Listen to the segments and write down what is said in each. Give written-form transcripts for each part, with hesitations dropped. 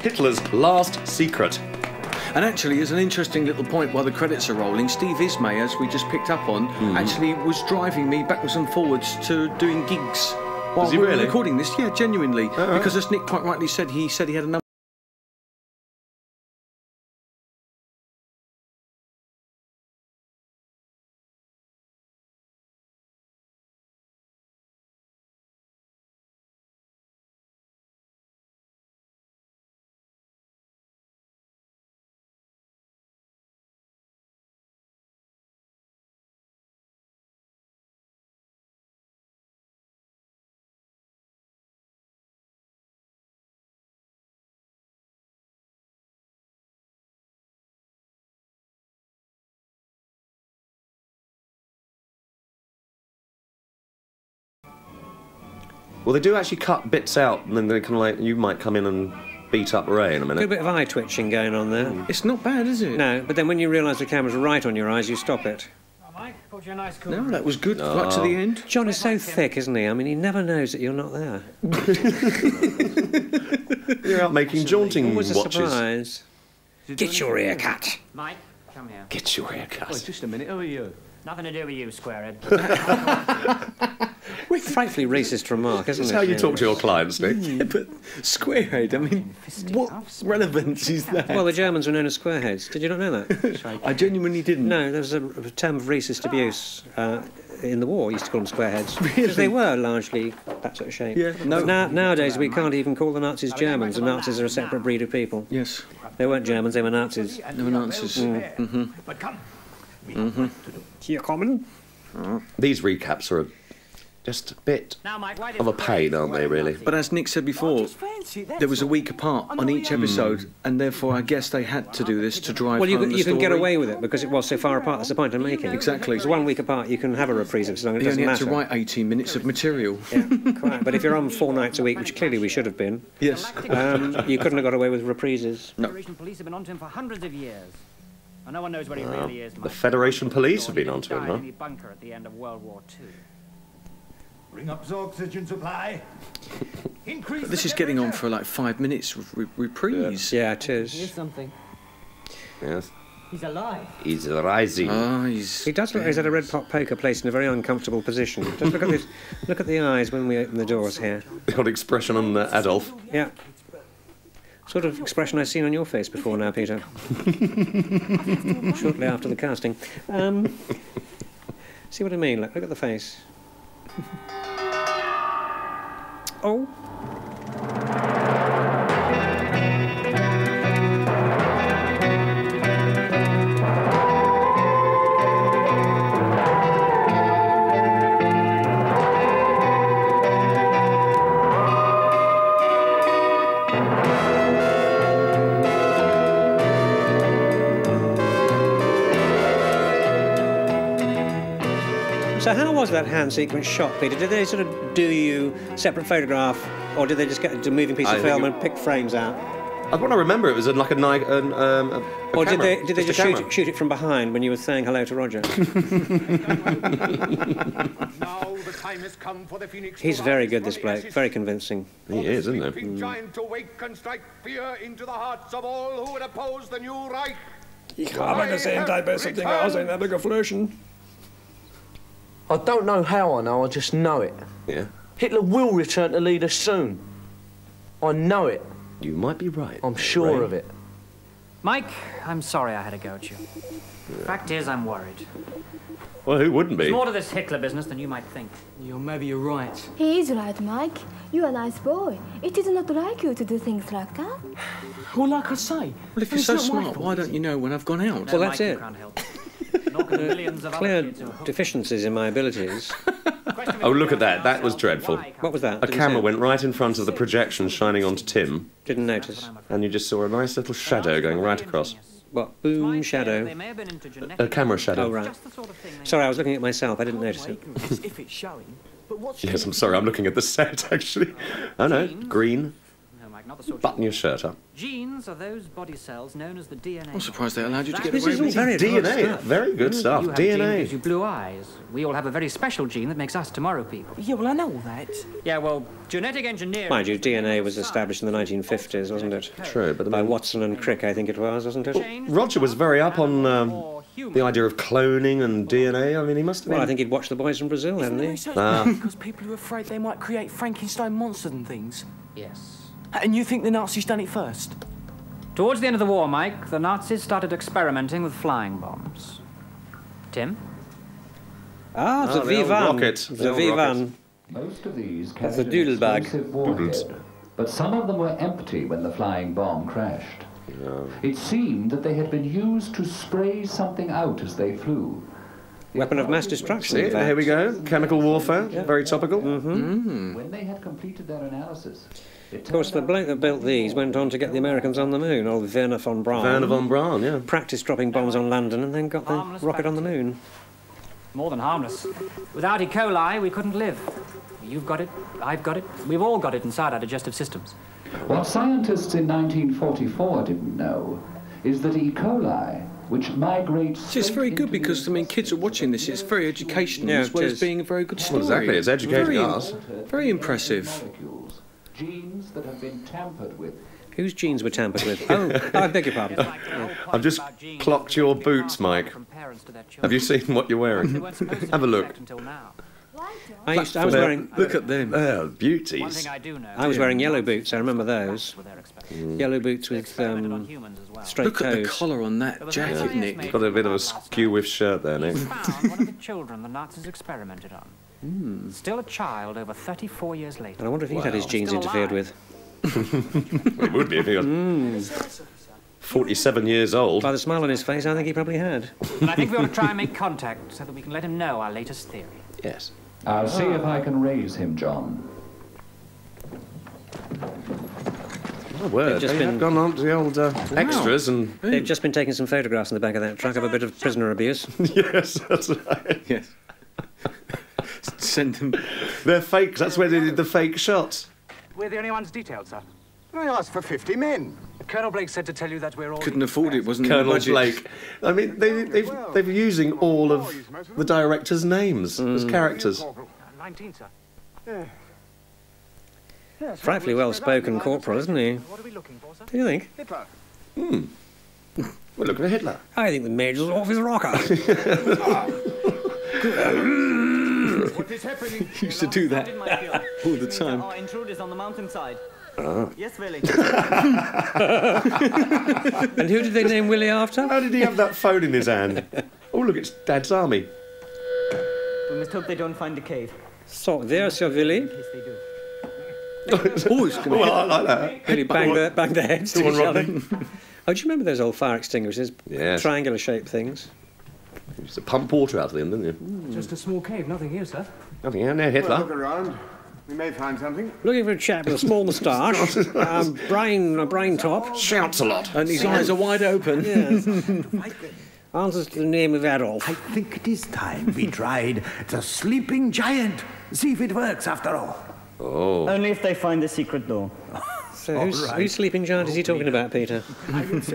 Hitler's last secret. And actually, as an interesting little point while the credits are rolling, Steve Ismay, as we just picked up on, actually was driving me backwards and forwards to doing gigs while we were recording this. Yeah, genuinely. Because as Nick quite rightly said, he had a number. Well, they do actually cut bits out, and then they kind of like, you might come in and beat up Ray in a minute. Got a bit of eye twitching going on there. It's not bad, is it? No, but then when you realise the camera's right on your eyes, you stop it. Mike, got you a nice cool. No, that was good. Right to the end. John is so thick, isn't he? I mean, he never knows that you're not there. You're out making jaunting Always a watches. surprise. Get your ear cut. Mike, come here. Get your hair cut. Oh, just a minute. Who are you? Nothing to do with you, squarehead. Frightfully racist remark, isn't it? That's how you talk to your clients, Nick. Yeah, but squarehead, I mean, what relevance is that? Well, the Germans were known as squareheads. Did you not know that? I genuinely didn't. No, there was a term of racist abuse in the war. Used to call them squareheads. Because they were largely that sort of shape. Yeah, no. Nowadays, we can't even call the Nazis Germans. The Nazis are a separate breed of people. Yes. They weren't Germans, they were Nazis. They were Nazis. But come. Here coming. These recaps are just a bit Now, Mike, why of a pain, aren't they, really? But as Nick said before, there was a week apart on each episode, and therefore I guess they had to do this to drive Well, home the you can get story. away with it because it was so far apart. That's the point I'm making. Exactly. It's 1 week apart. You can have a reprise of something. It He doesn't only had to matter. write 18 minutes of material. Yeah, quite. But if you're on 4 nights a week, which clearly we should have been, Yes. you couldn't have got away with reprises. No. The Federation police have been on to him for hundreds of years. And no one knows where he really is, Mike. The Federation police have been onto him, Died huh? in the bunker at the end of World War II. Bring up the oxygen supply. Increase. This is getting on for like 5 minutes reprise. Yeah, it is. something. Yes. He's alive. He's rising. Ah, he's... He does look like he's at a red pot poker placed in a very uncomfortable position. Just look at this. Look at the eyes when we open the doors here. The odd expression on Adolf. Yeah. Sort of expression I've seen on your face before now, Peter. Shortly after the casting. See what I mean? Look at the face. Oh. So how was that hand sequence shot, Peter? Did they sort of do you separate photograph, or did they just get a moving piece of film and pick frames out? I want to remember it was like a Or did camera. they just a camera. shoot it from behind when you were saying hello to Roger? Now the time has come for the Phoenix. He's very good, this bloke. Very convincing. He is, isn't he? Sleeping giant to wake and strike fear into the hearts of all who would oppose the new right. Ich habe gesehen, da bist du aus einer geflogen. I don't know how I know, I just know it. Yeah. Hitler will return to lead us soon. I know it. You might be right. I'm sure Ray. of it. Mike, I'm sorry I had to go at you. Fact is, I'm worried. Well, who wouldn't be? There's more to this Hitler business than you might think. Maybe you're right. He is right, Mike. You're a nice boy. It is not like you to do things like that. Well, like I say, Well, if you're so smart, why don't you know when I've gone out? Well, No, that's Mike, you it. can't help. Nor can the millions of other Clear kids who are hooked. deficiencies in my abilities. Oh, look at that. That was dreadful. What was that? A camera went right in front of the projection shining onto Tim, Didn't notice. and you just saw a nice little shadow going right across. What? Boom, shadow. They may have been into A genetics. camera shadow. Oh, right. Just the sort of thing they Sorry, I was looking at myself. I didn't notice it. if it's showing. But what's Yes, I'm sorry. I'm looking at the set, actually. Oh, no. Green. No, Mike, not the sort button you your shirt up. Genes are those body cells known as the DNA. I'm surprised they allowed you to get This away is all with very it. DNA, very good stuff. You have a gene that DNA. gives you blue eyes. We all have a very special gene that makes us tomorrow people. Yeah, well, I know all that. Yeah, well, genetic engineering... Mind you, DNA was established in the 1950s, wasn't it? True, but By Watson and Crick, I think it was, wasn't it? Roger was very up on the idea of cloning and DNA. I mean, he must have been... Well, I think he'd watched The Boys from Brazil, hadn't he? Because people are afraid they might create Frankenstein monsters and things. Yes. And you think the Nazis done it first? Towards the end of the war, Mike, the Nazis started experimenting with flying bombs. Tim? Ah, the old V-Van. rocket. The V-Van. Most of these That's the carried an doodlebug. explosive warhead, but some of them were empty when the flying bomb crashed. It seemed that they had been used to spray something out as they flew. Weapon of mass destruction. See, in fact. here we go. Chemical warfare, very topical. When they had completed their analysis, Of course, the bloke that built these went on to get the Americans on the moon, old Werner von Braun. Werner von Braun, yeah. Practiced dropping bombs on London and then got the Harmless rocket on the moon. More than harmless. Without E. coli, we couldn't live. You've got it, I've got it, we've all got it inside our digestive systems. what scientists in 1944 didn't know is that E. coli, which migrates... It's very straight good into the because, I mean, kids are watching this. It's very educational Yeah, as well it as is. being a very good story. Well, exactly, it's educating very, us. Very impressive. molecules, genes that have been tampered with. Whose genes were tampered with? Oh, I beg your pardon. I've just clocked your boots, Mike. Have you seen what you're wearing? Have a look. I was wearing... Look at them. Oh, One beauties. thing I do know. I was wearing yellow boots, I remember those. What they're expecting. Yellow boots with Experimented on humans as well. straight Look at the toes. collar on that jacket, Nick. Got a bit of a skew with shirt there, Nick. He's found one of the children the Nazis experimented on. Still a child over 34 years later. And I wonder if he'd had his genes Still interfered alive. with. It would be if he was 47 years old. By the smile on his face, I think he probably had. And I think we ought to try and make contact so that we can let him know our latest theory. Yes. I'll see if I can raise him, John. My word, just they been- have gone on to the old extras and... They've just been taking some photographs in the back of that truck of a bit of prisoner abuse. Yes, that's right. Yes. Send them. They're fakes, that's where they did the fake shots. We're the only ones detailed, sir. I asked for 50 men. Colonel Blake said to tell you that we're all... Couldn't afford it, wasn't in the Colonel budget. Blake. I mean, they're using all of the directors' names as characters. 19, sir. Yeah. Frightfully well-spoken corporal, isn't he? What are we looking for, sir? Do you think? Hitler. We're looking at Hitler. I think the Major's off his rocker. What is happening? Used to do that all the time. Our intruders on the mountainside. Yes, Willie. And who did they name Willie after? How did he have that phone in his hand? Oh, look, it's Dad's army. We must hope they don't find the cave. So, there's your Willie. Yes, they do. Oh, it's going Well, I like that. Really bang their heads to Go on, each other. Rodney. Oh, do you remember those old fire extinguishers? Yes. Triangular-shaped things. You used to pump water out of them, didn't you? Just a small cave, nothing here, sir. Nothing here, no Look Hitler. around. We may find something. Looking for a chap with a small moustache, a brain top. Shouts a lot. And his eyes are wide open. Yes. Answers to the name of Adolf. I think it is time we tried the sleeping giant. See if it works after all. Oh. Only if they find the secret door. So whose sleeping giant is he talking about, Peter?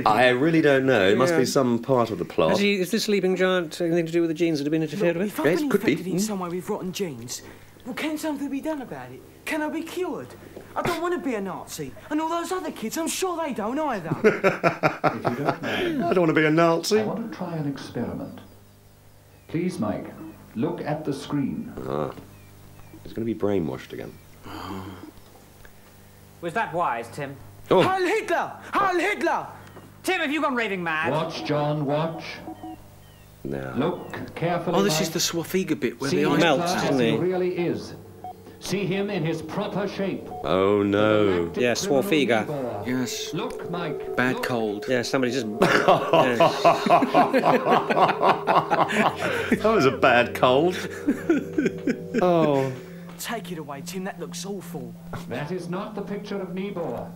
I really don't know. It must Yeah. be some part of the plot. Is this sleeping giant anything to do with the genes that have been interfered with? If I've Yes, been could be. infected in some way with rotten genes, well, can something be done about it? Can I be cured? I don't want to be a Nazi. And all those other kids, I'm sure they don't either. If you don't mind, I don't want to be a I Nazi. want to try an experiment. Please, Mike, look at the screen. He's going to be brainwashed again. Was that wise, Tim? Oh, Heil Hitler! Heil Hitler! Tim, have you gone raving mad? Watch, John, watch. no. Look carefully, Oh, this Mike. is the Swafiga bit where See the Hitler eyes melts, as doesn't he he? really is. See him in his proper shape. Oh, no. Yeah, Swafiga. Yes. Look, Mike. Bad look. cold. Yeah, somebody just... That was a bad cold. Oh. Take it away, Tim. That looks awful. That is not the picture of Niebuhr.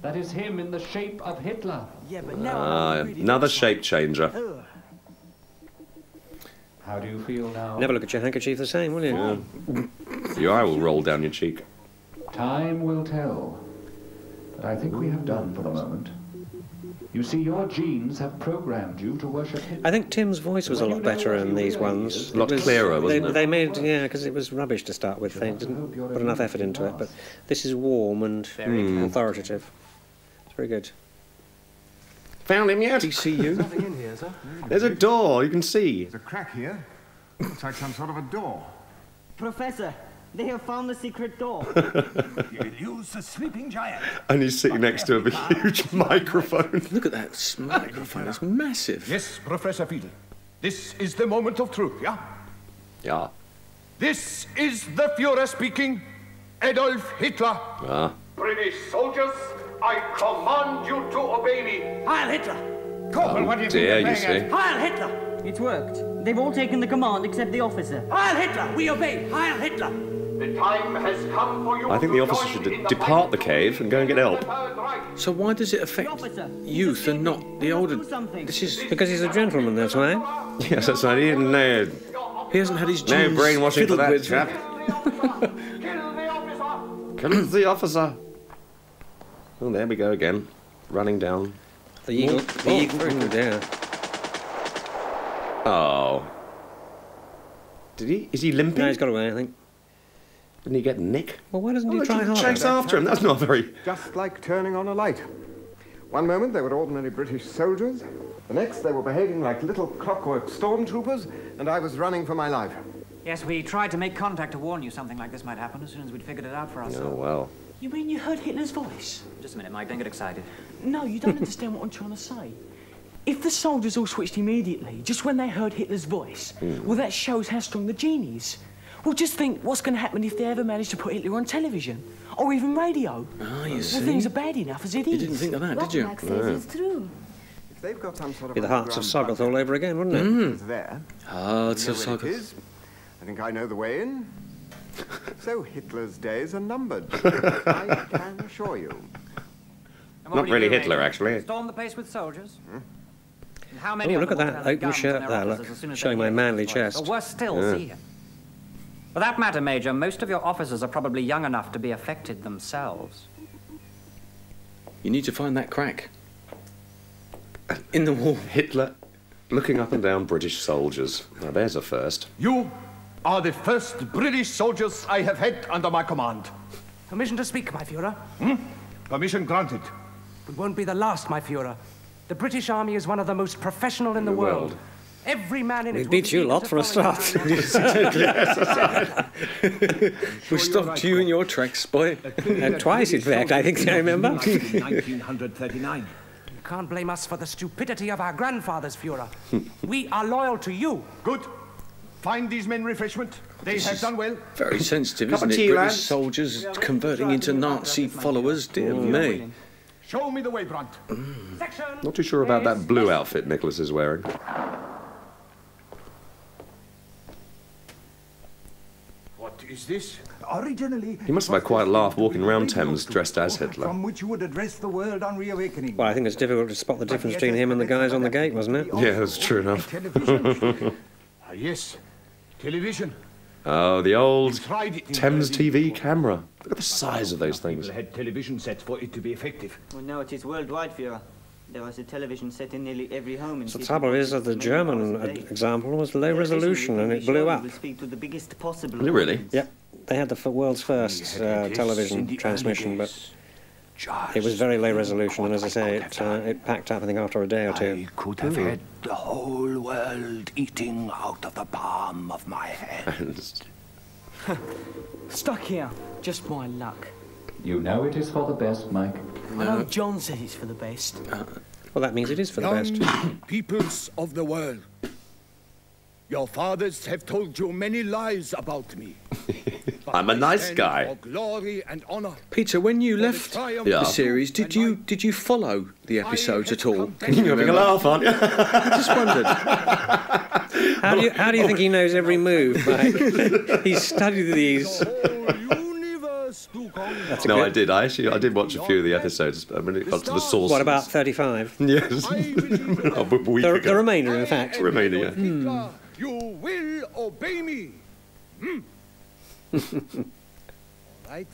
That is him in the shape of Hitler. Yeah, but now I know what it really Another looks shape changer. like. Ugh. How do you feel now? Never look at your handkerchief the same, will you? Your eye will roll down your cheek. Time will tell. I think we have done for the moment. You see, your genes have programmed you to worship Hitler. I think Tim's voice was a lot better in these ones. A lot clearer, wasn't it? They made, yeah, because it was rubbish to start with. They didn't put enough effort into it. But this is warm and authoritative. It's very good. Found him yet? DCU? Nothing in here, sir. There's a door, you can see. There's a crack here. Looks like some sort of a door. Professor, they have found the secret door. You will use the sleeping giant. And he's sitting next to a huge microphone. Look at that microphone, it's massive. Yes, Professor Fiedel. This is the moment of truth, yeah? Yeah. This is the Führer speaking, Adolf Hitler. Ah. British soldiers, I command you to obey me. Heil Hitler! Corporal, what do you Dear, think you you're see. Heil Hitler! It's worked. They've all taken the command except the officer. Heil Hitler! We obey! Heil Hitler! The time has come for you. I think the officer should depart the cave and go and get help. So why does it affect youth and not the older? This is because he's a gentleman, that's why. Yes, that's right. He didn't know. He hasn't had his No genes brainwashing for fiddled that with. chap. Kill the officer. Oh, there we go again. Running down. The eagle. The eagle. Very good, yeah. Oh. Did he? Is he limping? No, he's got away, I think. Didn't he get Nick? Well, why doesn't he try harder? Chase after him. That's not very... Just like turning on a light. One moment they were ordinary British soldiers. The next they were behaving like little clockwork stormtroopers, and I was running for my life. Yes, we tried to make contact to warn you something like this might happen as soon as we'd figured it out for ourselves. Oh, well. You mean you heard Hitler's voice? Just a minute, Mike, don't get excited. No, you don't understand what I'm trying to say. If the soldiers all switched immediately, just when they heard Hitler's voice, well, that shows how strong the gene is. Well, just think what's going to happen if they ever manage to put Hitler on television, or even radio. Ah, you see. Well, things are bad enough as it is. You didn't think of that, did you? What Max says is true. If they've got some sort of Be the Hearts of Soggoth all over again, wouldn't it? It's there. Hearts You of know where it Soggoth. is. I think I know the way in. So Hitler's days are numbered. I can assure you. And what Not will you really do, Hitler, Major? actually. Storm the place with soldiers? And how many Oh, of look them at will that turn their open guns shirt on their there, officers look. as soon as Showing they my hear manly Hitler's voice? chest. Or worse still, see him. For that matter, Major, most of your officers are probably young enough to be affected themselves. You need to find that crack in the wall. Hitler looking up and down British soldiers. Now, there's a first. You are the first British soldiers I have had under my command. Permission to speak, my Führer. Permission granted. It won't be the last, my Führer. The British Army is one of the most professional in the world. Every man in it... We beat you a lot for a start. We stopped you in your tracks, boy. Twice, in fact, I think I remember. 1939. You can't blame us for the stupidity of our grandfathers, Führer. We are loyal to you. Good. Find these men refreshment. They have done well. Very sensitive, Cup isn't of it? tea, British lads. soldiers converting into Nazi followers. Dear me. Show me the way, Brandt. Not too sure about that blue outfit Nicholas is wearing. What is this? Originally, He must have had quite a laugh walking around Thames dressed as Hitler. from which you would address the world on reawakening. Well, I think it's difficult to spot the difference between him and the guys on the gate, wasn't it? Yeah, that's true enough. Yes. Television. Oh, the old Tried it in Thames Berlin TV before. camera. Look at the size of those things. People had television sets for it to be effective. Well, now it is worldwide, Führer. There was a television set in nearly every home. The trouble is that the German example was low resolution and it blew up. Will speak to the biggest possible. Did it really? Yep, they had the world's first television transmission, but it was very low resolution, and as I say, it packed up, I think, after a day or two. I could have had the whole world eating out of the palm of my hand. Stuck here. Just my luck. You know it is for the best, Mike. I know John says it's for the best. Well, that means it is for the best. Peoples of the world. Your fathers have told you many lies about me. I'm a nice For guy. glory and honor. Peter, when you left Yeah. the series, did you follow the episodes at all? Can you You're having a remember? laugh, aren't you? I just wondered. How do you think he knows every move, Mike? He's studied these. That's a No, good- I did. I did watch a few of the episodes when it got to the source. What about 35? Yes. A week The ago. remainder, in fact. Remainder, yeah. You will obey me. Right?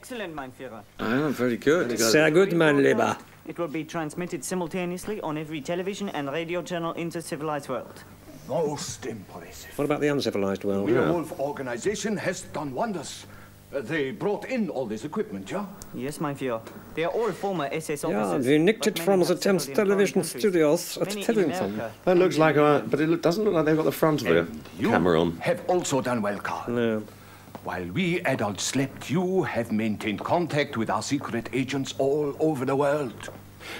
Excellent, mein Führer. Oh, very good. Sehr gut, mein Lieber. It will be transmitted simultaneously on every television and radio channel in the civilized world. Most impressive. What about the uncivilized world? The Wolf organization has done wonders. They brought in all this equipment, yeah? Yes, mein Führer. They are all former SS officers. Yeah, we nicked it from the Thames television studios at Teddington. That looks like but it doesn't look like they've got the front of the camera on. Have also done well, Carl. No. While we adults slept, you have maintained contact with our secret agents all over the world.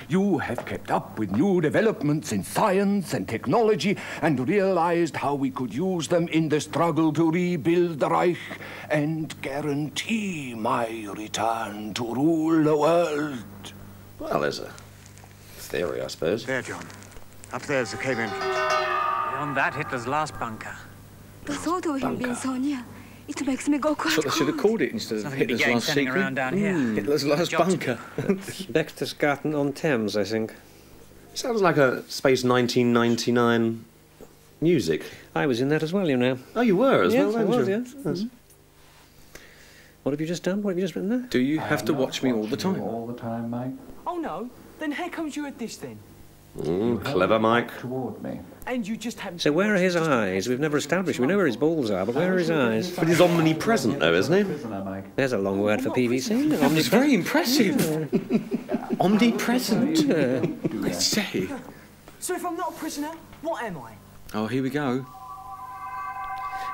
You have kept up with new developments in science and technology and realized how we could use them in the struggle to rebuild the Reich and guarantee my return to rule the world. Well, there's a theory, I suppose. There, John. Up there's the cave entrance. Beyond that, Hitler's last bunker. The thought of him being so near, it makes me go quite That's what they should have called it instead of Hitler's Last Secret. Around down here. Hitler's Last Bunker. Berchtesgaden on Thames, I think. Sounds like a Space 1999 music. I was in that as well, you know. Oh, you were as Yes, well, I weren't was, you? yes. Mm-hmm. What have you just done? What have you just written there? Do you have to watch me all the time? All the time, Mike. Oh no, then how comes you at this then? Clever, Mike. Toward me. And you just haven't... So where are his eyes? We've never established. We know where his balls are, but where are his eyes? But he's omnipresent, though, isn't he? There's a long word for PVC. It's very impressive. Omnipresent. I say. So if I'm not a prisoner, what am I? Oh, here we go.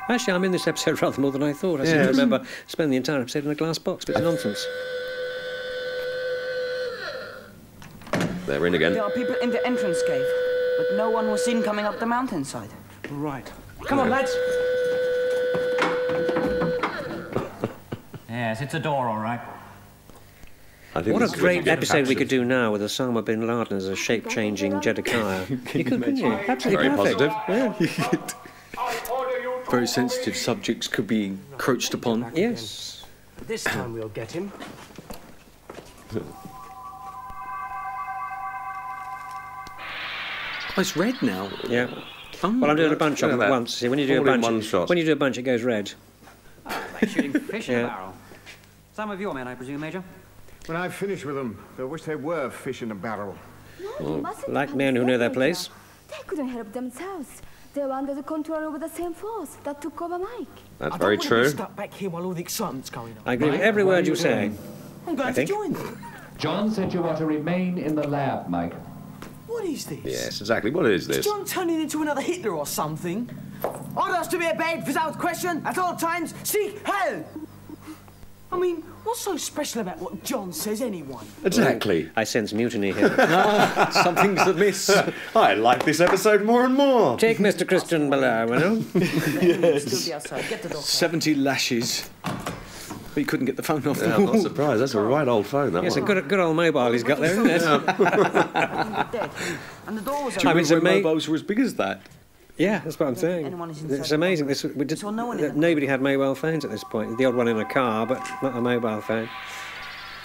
Actually, I'm in this episode rather more than I thought. I seem to remember spending the entire episode in a glass box, but it's nonsense. They're in again. There are people in the entrance cave, but no one was seen coming up the mountainside. Right. Come on, lads. Yes, it's a door, all right. What a great episode we could do now with Osama bin Laden as a shape-changing Jedediah. You could, couldn't you? Absolutely Very perfect. positive. Yeah. Very sensitive subjects could be encroached upon. Yes. This time we'll get him. Oh, it's red now. Yeah. Oh, Well, I'm doing a bunch of look them at at that. once. See, when you do a All in bunch, one shot. when you do a bunch, it goes red. Like shooting fish in Yeah. a barrel. Some of your men, I presume, Major? When I finished with them, I wish there were fish in a barrel. No, you mustn't Like have men who know their said place. that. They couldn't help themselves. They were under the control of the same force that took over Mike. That's I very don't want to be true. stuck back here while all the excitement's going on. I agree with every word you say. I'm going I to think. join them. John said you are to remain in the lab, Mike. What is this? Yes, exactly. What is Is this? John turning into another Hitler or something? Orders to be obeyed without question at all times. Seek hell! I mean, what's so special about what John says, anyone? Exactly. I sense mutiny here. Something's amiss. I like this episode more and more. Take Mr. Christian below, you know? Still be outside. Get the door. 70 lashes. But he couldn't get the phone off the Yeah, I'm wall. not surprised. That's a right old phone, that It's a one. good old mobile he's got there, isn't it? Dead. And the door was Do you I mean, remember it's when ama- mobiles were as big as that? Yeah, that's what I'm saying. Anyone is inside It's the amazing. bunker. This, we did, So no one in the- nobody had mobile phones at this point. The odd one in a car, but not a mobile phone.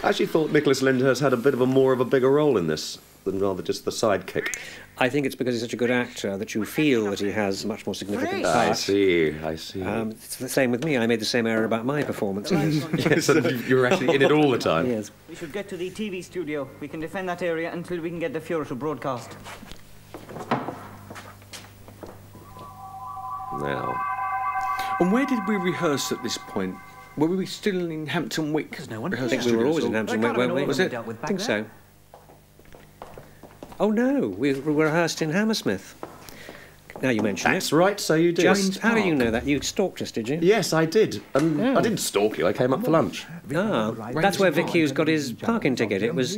I actually thought Nicholas Lyndhurst had a bit of a bigger role in this than rather just the sidekick. I think it's because he's such a good actor that you feel that he has a much more significant I part. see. It's It's the same with me. I made the same error about my performance. yes, and you were actually in it all the time. Yes. We should get to the TV studio. We can defend that area until we can get the Fuhrer to broadcast. Now, And where did we rehearse at this point? Were we still in Hampton Wick? There's no one I rehearsal think we were always in studios? Hampton That Wick, kind of weren't we? was it? Dealt with I back think there. so. Oh no, we rehearsed in Hammersmith. Now you mention that's it. right, so you did. Just how do you know that? You stalked us, did you? Yes, I did. And Yeah. I didn't stalk you. I came up for lunch. Ah, that's where Vic Hughes got his parking ticket. It was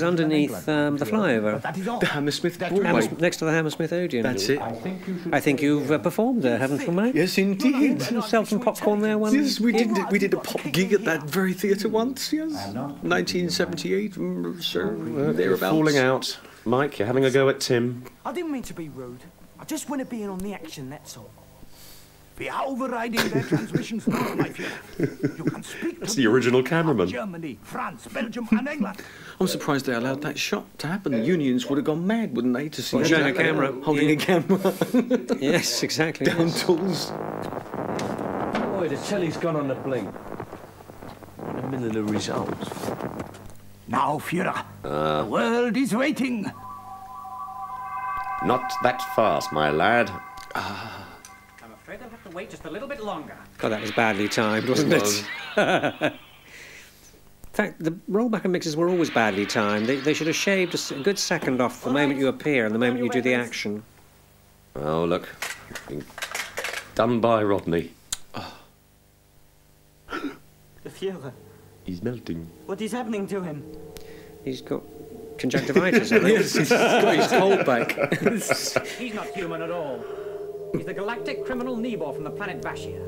underneath the flyover. The Hammersmith Broadway. Next to the Hammersmith Odeon. That's it. I think you've performed there, haven't you, mate? Yes, indeed. Sell some popcorn there one. Yes, we did a pop gig at that very theatre once, yes. 1978, sir, thereabouts. Falling out. Mike, you're having a go at Tim. I didn't mean to be rude. I just want to be in on the action, that's all. We are overriding their transmissions now, my friend. You can speak That's to the original cameraman. Germany, France, Belgium, and England. I'm surprised they allowed that shot to happen. The unions would have gone mad, wouldn't they, to see Well, showing a camera. holding a camera. Yes, exactly. Down yes. tools. Boy, the telly's gone on the blink. similar results. Now, Führer, the world is waiting. Not that fast, my lad. I'm afraid I'll have to wait just a little bit longer. God, that was badly timed, wasn't it? In fact, the rollback and mixes were always badly timed. They should have shaved a good second off the moment you appear and the moment you do the action. Oh, look. Done by Rodney. The Führer. He's melting. What is happening to him? He's got conjunctivitis, I think. Yes, he's got his cold back. He's not human at all. He's the galactic criminal Nebor from the planet Vashia.